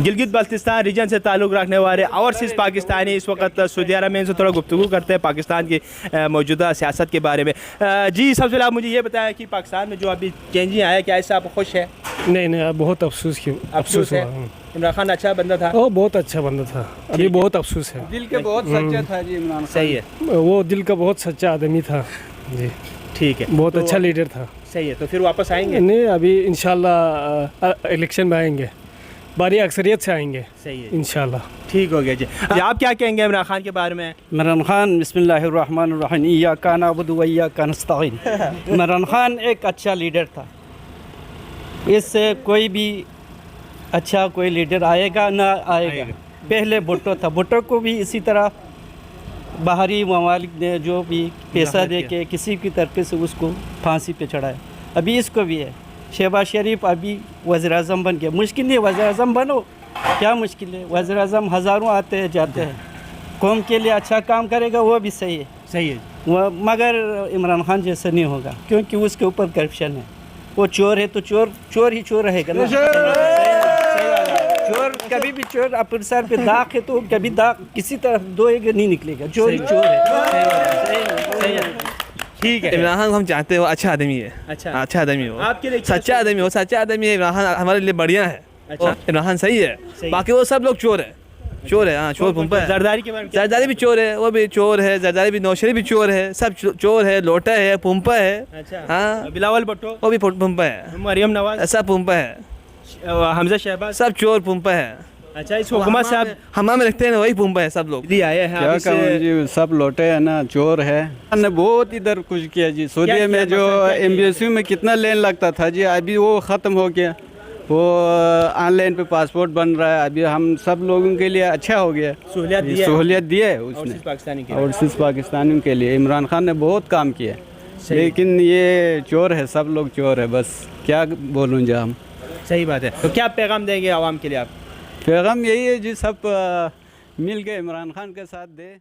Gilgit Baltistan reason से ताल्लुक़ रखने वाले ओवरसीज़ पाकिस्तानी इस वक्त सऊदी अरब में इनसे थोड़ा गुफ्तगू करते हैं पाकिस्तान की मौजूदा सियासत के बारे में। जी सबसे पहले आप मुझे ये बताएं कि पाकिस्तान में जो अभी चेंजिंग आया क्या इससे आप खुश हैं? नहीं, बहुत अफसोस है। इमरान खान अच्छा बंदा था, वो बहुत अच्छा बंदा था, अभी बहुत अफसोस है। दिल के बहुत सच्चा था जी इमरान खान। सही है, वो दिल का बहुत सच्चा आदमी था जी। ठीक है, बहुत अच्छा लीडर था। सही है, तो फिर वापस आएंगे? नहीं, अभी इंशाल्लाह इलेक्शन में आएंगे, भारी अक्सरियत से आएंगे। सही है, इंशाल्लाह। ठीक हो गया जी। आप क्या कहेंगे इमरान खान के बारे में? इमरान खान बिस्मिल्लाहिर्रहमानिर्रहीम इय्याका नअबुदु व इय्याका नस्तईन। इमरान खान एक अच्छा लीडर था, इससे कोई भी अच्छा कोई लीडर आएगा ना आएगा। पहले भुट्टो था, भुट्टो को भी इसी तरह बाहरी ममालिक ने जो भी पैसा दे के किसी की तरफ से उसको फांसी पे चढ़ाया, अभी इसको भी है। शहबाज शरीफ अभी वज़ीर-ए-आज़म बन गया, मुश्किल नहीं वज़ीर-ए-आज़म बनो, क्या मुश्किल है? वज़ीर-ए-आज़म हज़ारों आते हैं जाते हैं, कौम के लिए अच्छा काम करेगा वो भी सही है। सही है, मगर इमरान खान जैसा नहीं होगा, क्योंकि उसके ऊपर करप्शन है। वो चोर है तो चोर ही चोर रहेगा ना। चोर कभी भी चोर अपने सर पे दाग है तो कभी दाग किसी तरफ दो एक नहीं निकलेगा, चोर ही चोर है। ठीक है। इमरान खान हम चाहते हो अच्छा आदमी है, अच्छा आदमी हो, आपके लिए सच्चा आदमी हो, सच्चा आदमी है। इमरान खान हमारे लिए बढ़िया है। अच्छा। इमरान खान सही है, बाकी वो सब लोग चोर है, चोर है। हाँ, चोर पुंपा है। जरदारी के बारे में? जरदारी भी चोर है, वो भी चोर है। जरदारी भी, नौशरी भी चोर है, सब चोर है। लोटा है, पुंपा है। अच्छा। हाँ, बिलावल भुट्टो वो भी पुंपा है। मरियम नवाज सब पुंपा है, हमजा शहबाज सब चोर पुंपा है। अच्छा, इस हुकूमत से आप हमाम में रखते हैं वही पुंपा है, सब लोग दी आए हैं। क्या कहूँ जी, सब लोटे है ना, चोर है। हमने बहुत इधर कुछ किया जी। सऊदी में जो एम्बेसी में कितना लेन लगता था जी, अभी वो ख़त्म हो गया। वो ऑनलाइन पे पासपोर्ट बन रहा है, अभी हम सब लोगों के लिए अच्छा हो गया। सहूलियत दी है उसने ओवरसीज़ पाकिस्तानियों के लिए। इमरान खान ने बहुत काम किया, लेकिन ये चोर है, सब लोग चोर है, बस क्या बोलूँ जी हम। सही बात है। तो क्या पैगाम देंगे आवाम के लिए आप? पैगाम यही है जी, सब मिल के इमरान खान के साथ दे।